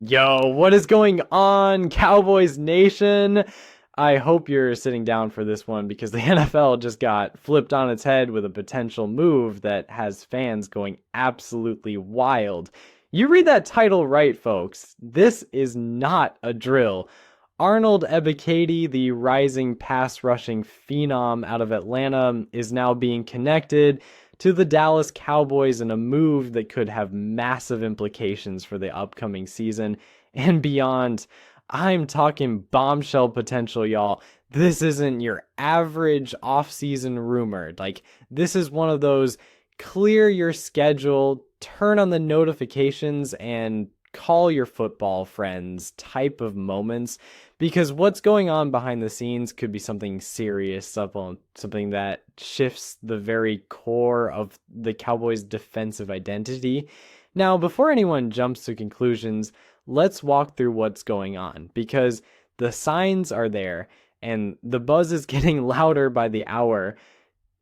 Yo, what is going on, Cowboys Nation? I hope you're sitting down for this one because the NFL just got flipped on its head with a potential move that has fans going absolutely wild. You read that title right, folks. This is not a drill. Arnold Ebiketie, the rising pass rushing phenom out of Atlanta, is now being connected to the Dallas Cowboys in a move that could have massive implications for the upcoming season and beyond. I'm talking bombshell potential, y'all. This isn't your average off-season rumor. This is one of those clear your schedule, turn on the notifications, and call your football friends type of moments, because what's going on behind the scenes could be something serious, something that shifts the very core of the Cowboys' defensive identity. Now, before anyone jumps to conclusions, let's walk through what's going on, because the signs are there and the buzz is getting louder by the hour.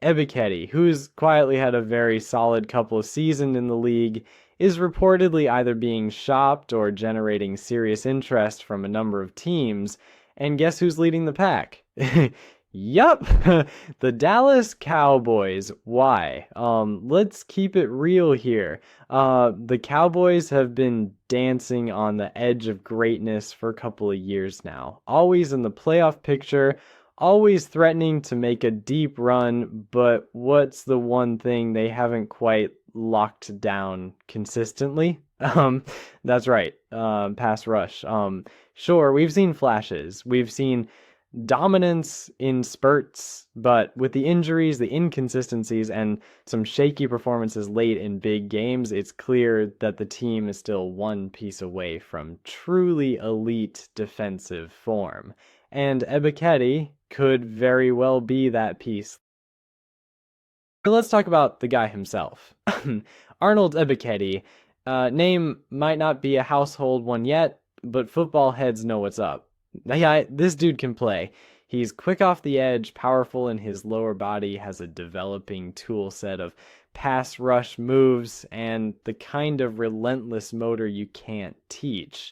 Ebiketie, who's quietly had a very solid couple of seasons in the league, is reportedly either being shopped or generating serious interest from a number of teams. And guess who's leading the pack? Yup, the Dallas Cowboys. Why? Let's keep it real here. The Cowboys have been dancing on the edge of greatness for a couple of years now. Always in the playoff picture, always threatening to make a deep run, but what's the one thing they haven't quite locked down consistently? That's right. Pass rush. Sure, we've seen flashes. We've seen dominance in spurts, but with the injuries, the inconsistencies, and some shaky performances late in big games, it's clear that the team is still one piece away from truly elite defensive form. And Ebiketie could very well be that piece. But let's talk about the guy himself. Arnold Ebiketie. Name might not be a household one yet, but football heads know what's up. Yeah, this dude can play. He's quick off the edge, powerful in his lower body, has a developing tool set of pass rush moves, and the kind of relentless motor you can't teach.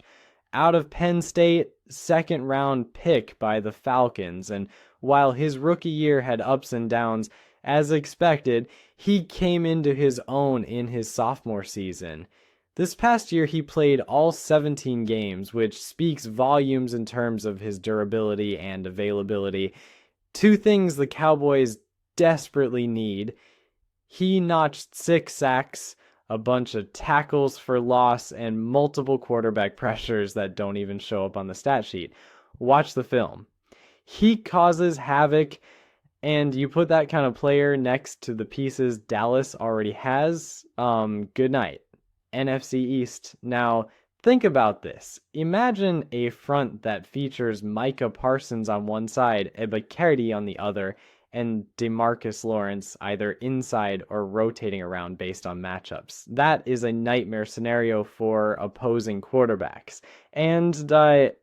Out of Penn State, second round pick by the Falcons, and while his rookie year had ups and downs, as expected, he came into his own in his sophomore season. This past year, he played all 17 games, which speaks volumes in terms of his durability and availability. Two things the Cowboys desperately need. He notched 6 sacks, a bunch of tackles for loss, and multiple quarterback pressures that don't even show up on the stat sheet. Watch the film. He causes havoc, and you put that kind of player next to the pieces Dallas already has, good night. NFC East. Now, think about this. Imagine a front that features Micah Parsons on one side, Ebiketie on the other, and DeMarcus Lawrence either inside or rotating around based on matchups. That is a nightmare scenario for opposing quarterbacks. And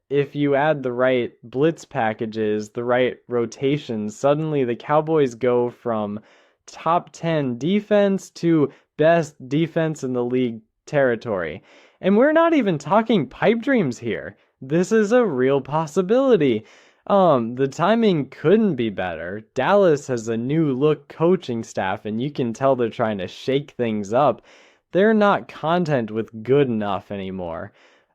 if you add the right blitz packages, the right rotations, suddenly the Cowboys go from top 10 defense to best defense in the league territory. And we're not even talking pipe dreams here. This is a real possibility. The timing couldn't be better. Dallas has a new look coaching staff, and you can tell they're trying to shake things up. They're not content with good enough anymore.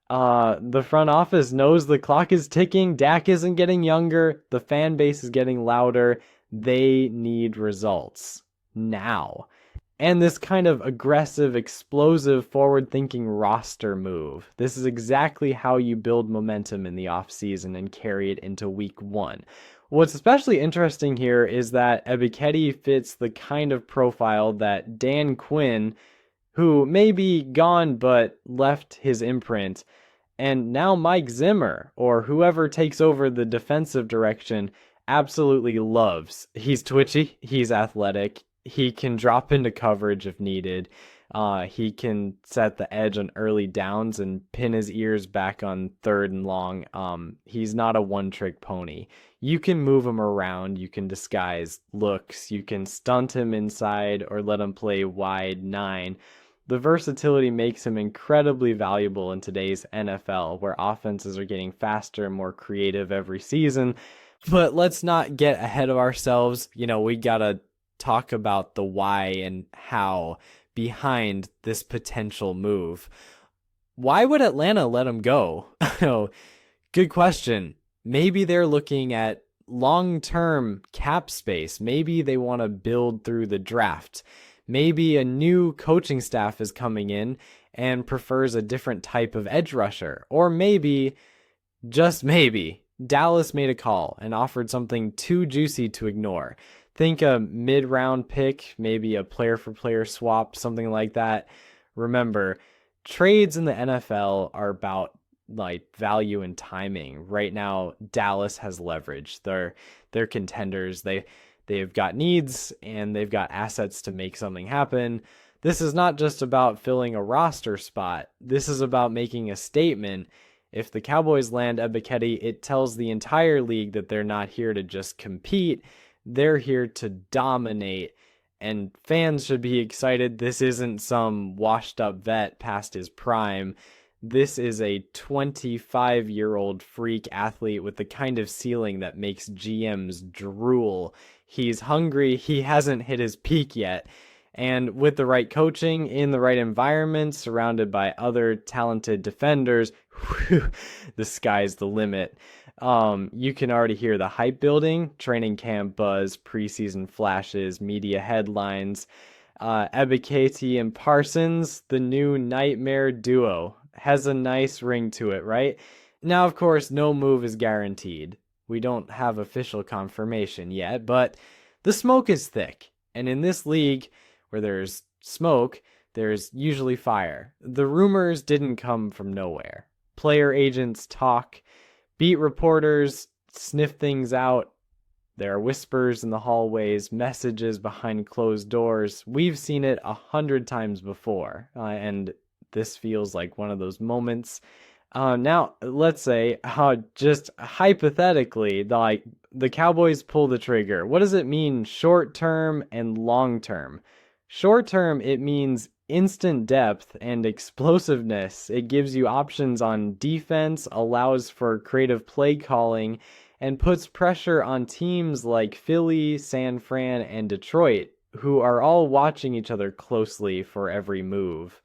The front office knows the clock is ticking. Dak isn't getting younger. The fan base is getting louder. They need results now. And this kind of aggressive, explosive, forward-thinking roster move. This is exactly how you build momentum in the offseason and carry it into week 1. What's especially interesting here is that Ebiketie fits the kind of profile that Dan Quinn, who may be gone but left his imprint, and now Mike Zimmer, or whoever takes over the defensive direction, absolutely loves. He's twitchy, he's athletic, he can drop into coverage if needed. He can set the edge on early downs and pin his ears back on 3rd and long. He's not a one-trick pony. You can move him around. You can disguise looks. You can stunt him inside or let him play wide 9. The versatility makes him incredibly valuable in today's NFL, where offenses are getting faster and more creative every season. But let's not get ahead of ourselves. We got to talk about the why and how behind this potential move. Why would Atlanta let him go? Good question. Maybe they're looking at long-term cap space. Maybe they want to build through the draft. Maybe a new coaching staff is coming in and prefers a different type of edge rusher. Or maybe, just maybe, Dallas made a call and offered something too juicy to ignore. Think a mid-round pick, maybe a player-for-player swap, something like that. Remember, trades in the NFL are about value and timing. Right now, Dallas has leverage. They're contenders. They've got needs and they've got assets to make something happen. This is not just about filling a roster spot. This is about making a statement. If the Cowboys land Ebiketie, it tells the entire league that they're not here to just compete. They're here to dominate. And fans should be excited. This isn't some washed up vet past his prime. This is a 25-year-old freak athlete with the kind of ceiling that makes GMs drool. He's hungry. He hasn't hit his peak yet. And with the right coaching, in the right environment, surrounded by other talented defenders, the sky's the limit. You can already hear the hype building, training camp buzz, preseason flashes, media headlines. Ebiketie and Parsons, the new nightmare duo, has a nice ring to it, right? Now, of course, no move is guaranteed. We don't have official confirmation yet, but the smoke is thick. And in this league, where there's smoke, there's usually fire. The rumors didn't come from nowhere. Player agents talk, beat reporters sniff things out. There are whispers in the hallways, messages behind closed doors. We've seen it 100 times before, and this feels like one of those moments. Now, let's say, just hypothetically, the Cowboys pull the trigger. What does it mean short-term and long-term? Short-term, it means instant depth and explosiveness. It gives you options on defense, allows for creative play calling, and puts pressure on teams like Philly, San Fran, and Detroit, who are all watching each other closely for every move.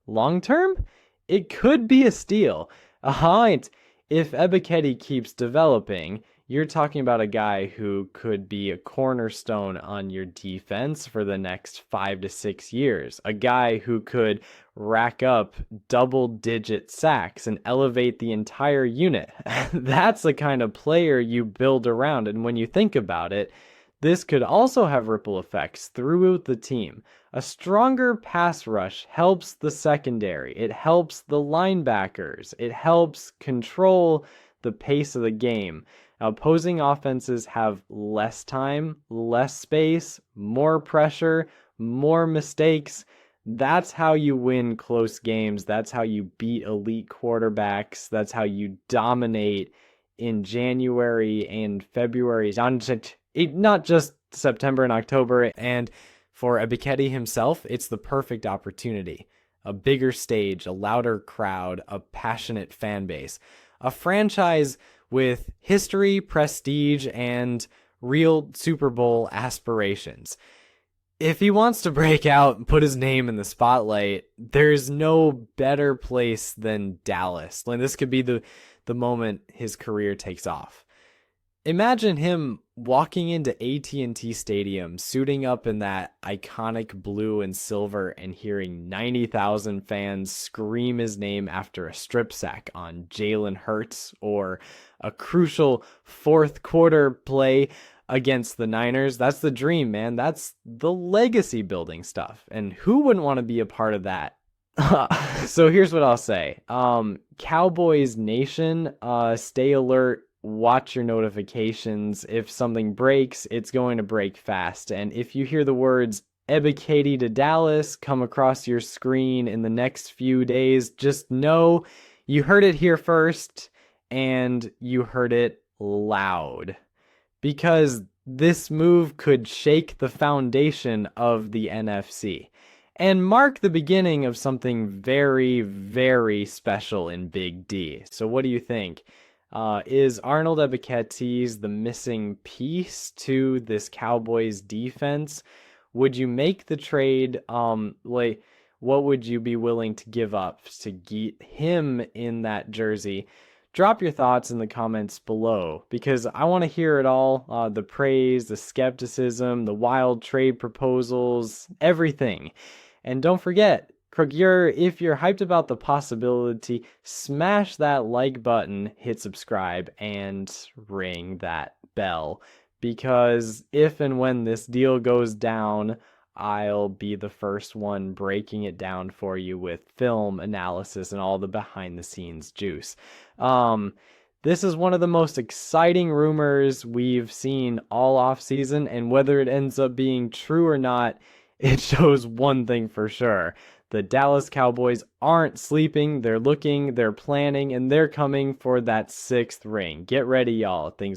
Long-term? It could be a steal. If Ebiketie keeps developing, you're talking about a guy who could be a cornerstone on your defense for the next 5 to 6 years. A guy who could rack up double-digit sacks and elevate the entire unit. That's the kind of player you build around. And when you think about it, this could also have ripple effects throughout the team. A stronger pass rush helps the secondary. It helps the linebackers. It helps control the pace of the game. Opposing offenses have less time, less space, more pressure, more mistakes. That's how you win close games. That's how you beat elite quarterbacks. That's how you dominate in January and February. Not just September and October. And for Ebiketie himself, it's the perfect opportunity. A bigger stage, a louder crowd, a passionate fan base. A franchise with history, prestige, and real Super Bowl aspirations. If he wants to break out and put his name in the spotlight, there's no better place than Dallas. This could be the moment his career takes off. Imagine him walking into AT&T Stadium, suiting up in that iconic blue and silver and hearing 90,000 fans scream his name after a strip sack on Jalen Hurts or a crucial fourth quarter play against the Niners. That's the dream, man. That's the legacy building stuff. And who wouldn't want to be a part of that? So here's what I'll say. Cowboys Nation, stay alert. Watch your notifications. If something breaks, it's going to break fast. And if you hear the words Ebiketie to Dallas come across your screen in the next few days, just know you heard it here first and you heard it loud. Because this move could shake the foundation of the NFC. and mark the beginning of something very, very special in Big D. So what do you think? Is Arnold Ebiketie the missing piece to this Cowboys defense? Would you make the trade? What would you be willing to give up to get him in that jersey? Drop your thoughts in the comments below because I want to hear it all. The praise, the skepticism, the wild trade proposals, everything. And don't forget, if you're hyped about the possibility, smash that like button, hit subscribe, and ring that bell. Because if and when this deal goes down, I'll be the first one breaking it down for you with film analysis and all the behind the scenes juice. This is one of the most exciting rumors we've seen all off season, and whether it ends up being true or not, it shows one thing for sure. The Dallas Cowboys aren't sleeping, they're looking, they're planning, and they're coming for that 6th ring. Get ready, y'all. Things